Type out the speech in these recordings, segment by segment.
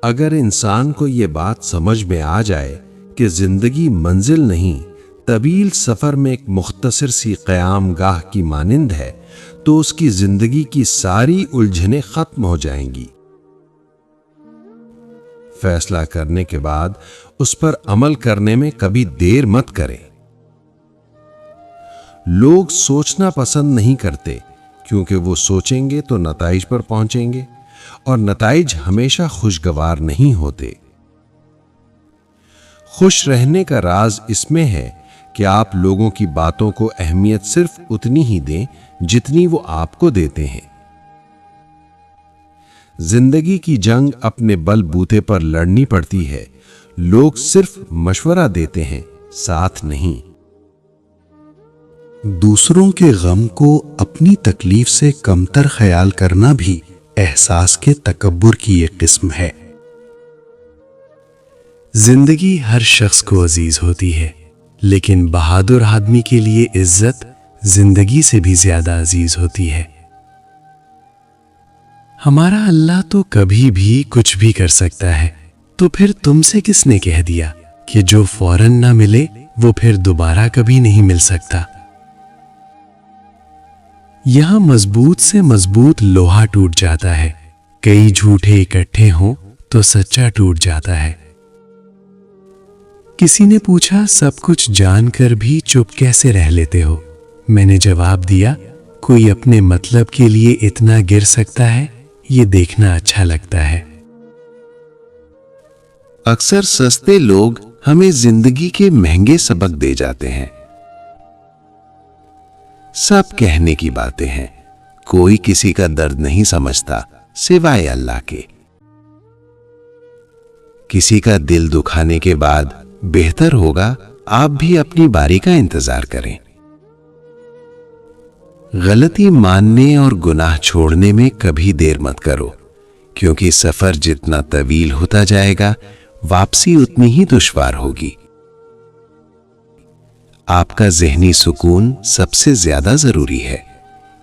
اگر انسان کو یہ بات سمجھ میں آ جائے کہ زندگی منزل نہیں، طویل سفر میں ایک مختصر سی قیام گاہ کی مانند ہے، تو اس کی زندگی کی ساری الجھنیں ختم ہو جائیں گی۔ فیصلہ کرنے کے بعد اس پر عمل کرنے میں کبھی دیر مت کریں۔ لوگ سوچنا پسند نہیں کرتے کیونکہ وہ سوچیں گے تو نتائج پر پہنچیں گے، اور نتائج ہمیشہ خوشگوار نہیں ہوتے۔ خوش رہنے کا راز اس میں ہے کہ آپ لوگوں کی باتوں کو اہمیت صرف اتنی ہی دیں جتنی وہ آپ کو دیتے ہیں۔ زندگی کی جنگ اپنے بل بوتے پر لڑنی پڑتی ہے، لوگ صرف مشورہ دیتے ہیں، ساتھ نہیں۔ دوسروں کے غم کو اپنی تکلیف سے کمتر خیال کرنا بھی احساس کے تکبر کی ایک قسم ہے۔ زندگی ہر شخص کو عزیز ہوتی ہے، لیکن بہادر آدمی کے لیے عزت زندگی سے بھی زیادہ عزیز ہوتی ہے۔ ہمارا اللہ تو کبھی بھی کچھ بھی کر سکتا ہے، تو پھر تم سے کس نے کہہ دیا کہ جو فوراً نہ ملے وہ پھر دوبارہ کبھی نہیں مل سکتا؟ یہاں مضبوط سے مضبوط لوہا ٹوٹ جاتا ہے، کئی جھوٹے اکٹھے ہوں تو سچا ٹوٹ جاتا ہے۔ کسی نے پوچھا سب کچھ جان کر بھی چپ کیسے رہ لیتے ہو؟ میں نے جواب دیا، کوئی اپنے مطلب کے لیے اتنا گر سکتا ہے، یہ دیکھنا اچھا لگتا ہے۔ اکثر سستے لوگ ہمیں زندگی کے مہنگے سبق دے جاتے ہیں۔ سب کہنے کی باتیں ہیں، کوئی کسی کا درد نہیں سمجھتا سوائے اللہ کے۔ کسی کا دل دکھانے کے بعد بہتر ہوگا آپ بھی اپنی باری کا انتظار کریں۔ غلطی ماننے اور گناہ چھوڑنے میں کبھی دیر مت کرو، کیونکہ سفر جتنا طویل ہوتا جائے گا واپسی اتنی ہی دشوار ہوگی۔ آپ کا ذہنی سکون سب سے زیادہ ضروری ہے،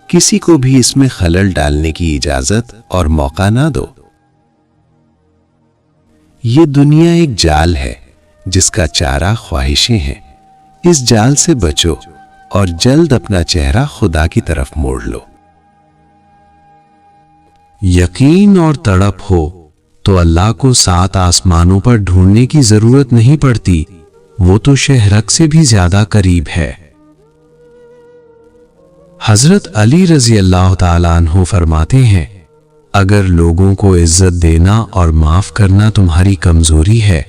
کسی کو بھی اس میں خلل ڈالنے کی اجازت اور موقع نہ دو۔ یہ دنیا ایک جال ہے جس کا چارہ خواہشیں ہیں، اس جال سے بچو اور جلد اپنا چہرہ خدا کی طرف موڑ لو۔ یقین اور تڑپ ہو تو اللہ کو 7 آسمانوں پر ڈھونڈنے کی ضرورت نہیں پڑتی، وہ تو شہرک سے بھی زیادہ قریب ہے۔ حضرت علی رضی اللہ تعالیٰ عنہ فرماتے ہیں، اگر لوگوں کو عزت دینا اور معاف کرنا تمہاری کمزوری ہے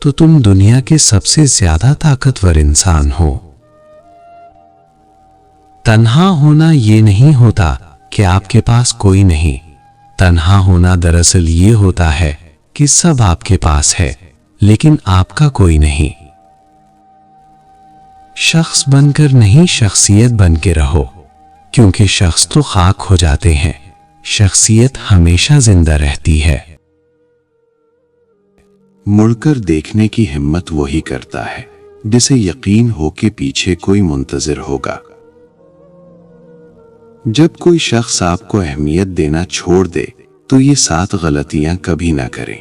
تو تم دنیا کے سب سے زیادہ طاقتور انسان ہو۔ تنہا ہونا یہ نہیں ہوتا کہ آپ کے پاس کوئی نہیں، تنہا ہونا دراصل یہ ہوتا ہے کہ سب آپ کے پاس ہے لیکن آپ کا کوئی نہیں۔ شخص بن کر نہیں، شخصیت بن کے رہو، کیونکہ شخص تو خاک ہو جاتے ہیں، شخصیت ہمیشہ زندہ رہتی ہے۔ مڑ کر دیکھنے کی ہمت وہی کرتا ہے جسے یقین ہو کہ پیچھے کوئی منتظر ہوگا۔ جب کوئی شخص آپ کو اہمیت دینا چھوڑ دے تو یہ 7 غلطیاں کبھی نہ کریں۔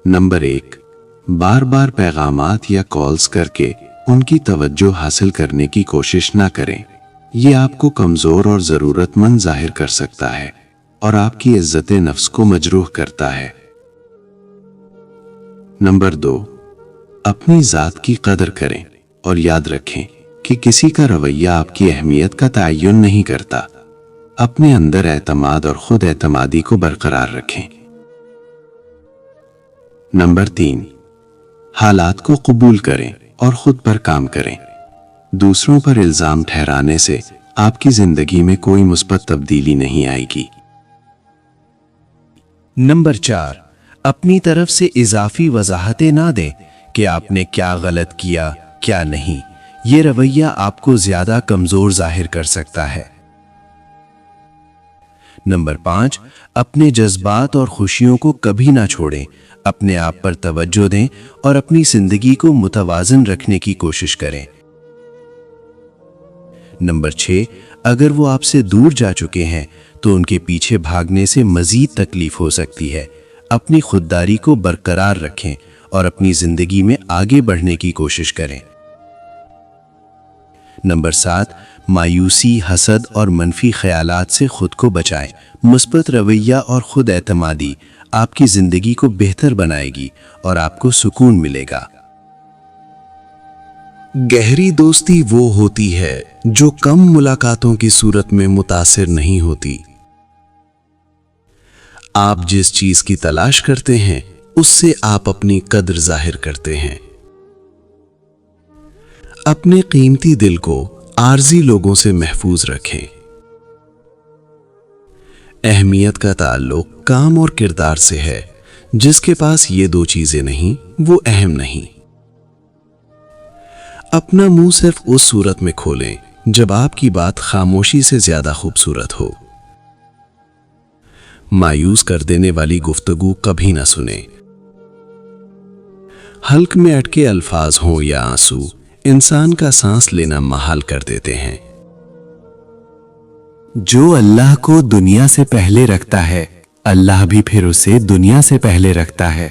نمبر 1، بار بار پیغامات یا کالز کر کے ان کی توجہ حاصل کرنے کی کوشش نہ کریں، یہ آپ کو کمزور اور ضرورت مند ظاہر کر سکتا ہے اور آپ کی عزت نفس کو مجروح کرتا ہے۔ نمبر 2، اپنی ذات کی قدر کریں اور یاد رکھیں کہ کسی کا رویہ آپ کی اہمیت کا تعین نہیں کرتا۔ اپنے اندر اعتماد اور خود اعتمادی کو برقرار رکھیں۔ نمبر 3، حالات کو قبول کریں اور خود پر کام کریں۔ دوسروں پر الزام ٹھہرانے سے آپ کی زندگی میں کوئی مثبت تبدیلی نہیں آئے گی۔ نمبر 4، اپنی طرف سے اضافی وضاحتیں نہ دیں کہ آپ نے کیا غلط کیا کیا نہیں، یہ رویہ آپ کو زیادہ کمزور ظاہر کر سکتا ہے۔ نمبر 5، اپنے جذبات اور خوشیوں کو کبھی نہ چھوڑیں، اپنے آپ پر توجہ دیں اور اپنی زندگی کو متوازن رکھنے کی کوشش کریں۔ نمبر 6، اگر وہ آپ سے دور جا چکے ہیں तो उनके पीछे भागने से मजीद तकलीफ हो सकती है। अपनी खुददारी को बरकरार रखें और अपनी जिंदगी में आगे बढ़ने की कोशिश करें। नंबर 7, मायूसी, हसद और मनफी ख्यालात से खुद को बचाएं। मुस्बत रवैया और खुद एतमादी आपकी जिंदगी को बेहतर बनाएगी और आपको सुकून मिलेगा। गहरी दोस्ती वो होती है जो कम मुलाकातों की सूरत में मुतासिर नहीं होती। आप जिस चीज की तलाश करते हैं उससे आप अपनी कद्र जाहिर करते हैं। अपने कीमती दिल को आरजी लोगों से महफूज रखें। अहमियत का ताल्लुक काम और किरदार से है। जिसके पास ये दो चीजें नहीं वो अहम नहीं। अपना मुंह सिर्फ उस सूरत में खोलें जब आपकी बात खामोशी से ज्यादा खूबसूरत हो। मायूस कर देने वाली गुफ्तगू कभी ना सुने। हल्क में अटके अल्फाज हों या आंसू इंसान का सांस लेना महाल कर देते हैं। जो अल्लाह को दुनिया से पहले रखता है, अल्लाह भी फिर उसे दुनिया से पहले रखता है।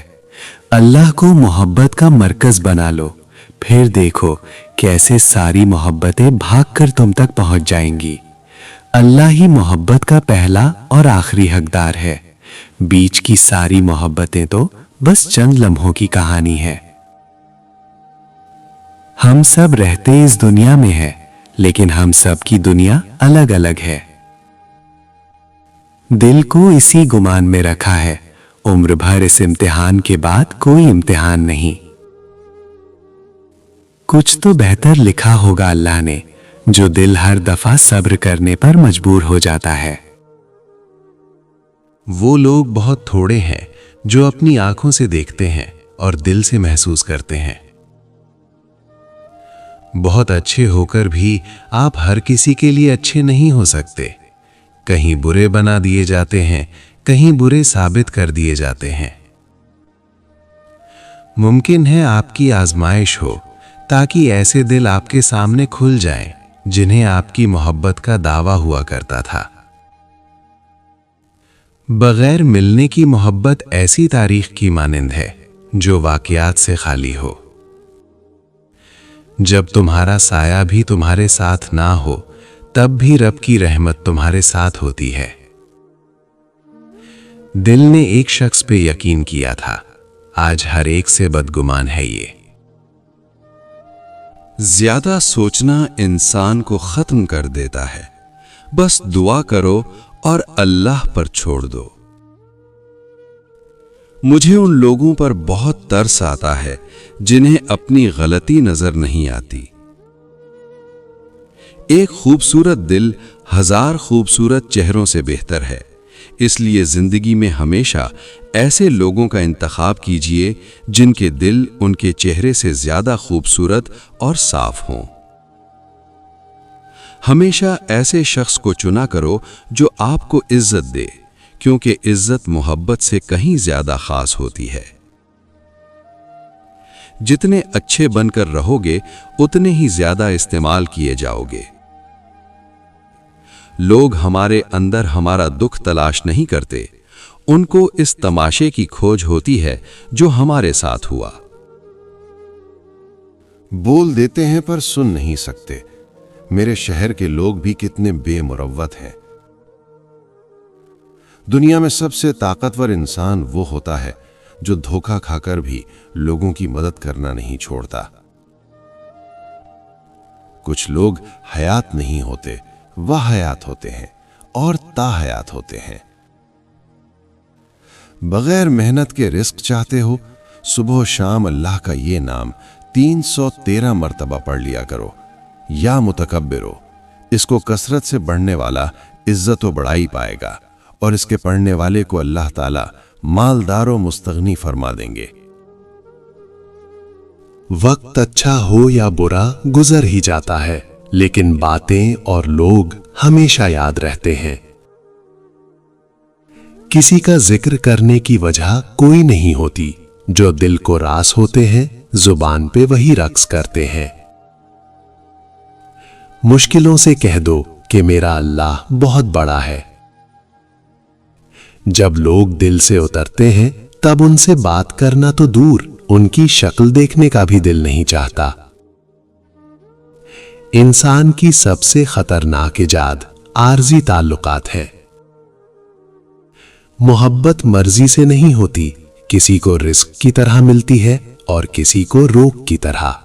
अल्लाह को मोहब्बत का मरकज बना लो, फिर देखो कैसे सारी मोहब्बतें भागकर तुम तक पहुंच जाएंगी। अल्लाह ही मोहब्बत का पहला और आखिरी हकदार है। बीच की सारी मोहब्बतें तो बस चंद लम्हों की कहानी है। हम सब रहते इस दुनिया में हैं, लेकिन हम सब की दुनिया अलग अलग है। दिल को इसी गुमान में रखा है, उम्र भर इस इम्तिहान के बाद कोई इम्तिहान नहीं। कुछ तो बेहतर लिखा होगा अल्लाह ने, जो दिल हर दफा सब्र करने पर मजबूर हो जाता है। वो लोग बहुत थोड़े हैं जो अपनी आंखों से देखते हैं और दिल से महसूस करते हैं। बहुत अच्छे होकर भी आप हर किसी के लिए अच्छे नहीं हो सकते। कहीं बुरे बना दिए जाते हैं, कहीं बुरे साबित कर दिए जाते हैं। मुमकिन है आपकी आजमाइश हो ताकि ऐसे दिल आपके सामने खुल जाएं जिन्हें आपकी मोहब्बत का दावा हुआ करता था। बगैर मिलने की मोहब्बत ऐसी तारीख की मानिंद है जो वाकयात से खाली हो। जब तुम्हारा साया भी तुम्हारे साथ ना हो, तब भी रब की रहमत तुम्हारे साथ होती है। दिल ने एक शख्स पे यकीन किया था, आज हर एक से बदगुमान है ये। ज्यादा सोचना इंसान को खत्म कर देता है। बस दुआ करो और अल्लाह पर छोड़ दो। मुझे उन लोगों पर बहुत तरस आता है जिन्हें अपनी गलती नजर नहीं आती। एक खूबसूरत दिल हजार खूबसूरत चेहरों से बेहतर है। इसलिए जिंदगी में हमेशा ऐसे लोगों का इंतखाब कीजिए जिनके दिल उनके चेहरे से ज्यादा खूबसूरत और साफ हों। हमेशा ऐसे शख्स को चुना करो जो आपको इज्जत दे, क्योंकि इज्जत मोहब्बत से कहीं ज्यादा खास होती है। जितने अच्छे बनकर रहोगे उतने ही ज्यादा इस्तेमाल किए जाओगे। लोग हमारे अंदर हमारा दुख तलाश नहीं करते, उनको इस तमाशे की खोज होती है जो हमारे साथ हुआ। बोल देते हैं पर सुन नहीं सकते। मेरे शहर के लोग भी कितने बेमुरव्वत हैं। दुनिया में सबसे ताकतवर इंसान वो होता है जो धोखा खाकर भी लोगों की मदद करना नहीं छोड़ता। कुछ लोग हयात नहीं होते, वाहयात होते हैं और ताहयात होते हैं। बगैर मेहनत के रिस्क चाहते हो, सुबह शाम अल्लाह का ये नाम 313 मर्तबा पढ़ लिया करो। या मुतकब्बिरो, इसको कसरत से पढ़ने वाला इज्जत व बड़ाई पाएगा और इसके पढ़ने वाले को अल्लाह ताला मालदार व मुस्तगनी फरमा देंगे। वक्त अच्छा हो या बुरा गुजर ही जाता है, लेकिन बातें और लोग हमेशा याद रहते हैं। किसी का जिक्र करने की वजह कोई नहीं होती, जो दिल को रास होते हैं जुबान पे वही रक्स करते हैं। मुश्किलों से कह दो कि मेरा अल्लाह बहुत बड़ा है। जब लोग दिल से उतरते हैं तब उनसे बात करना तो दूर, उनकी शक्ल देखने का भी दिल नहीं चाहता। इंसान की सबसे खतरनाक इजाद आरजी ताल्लुकात है। मोहब्बत मर्जी से नहीं होती, किसी को रिस्क की तरह मिलती है और किसी को रोग की तरह।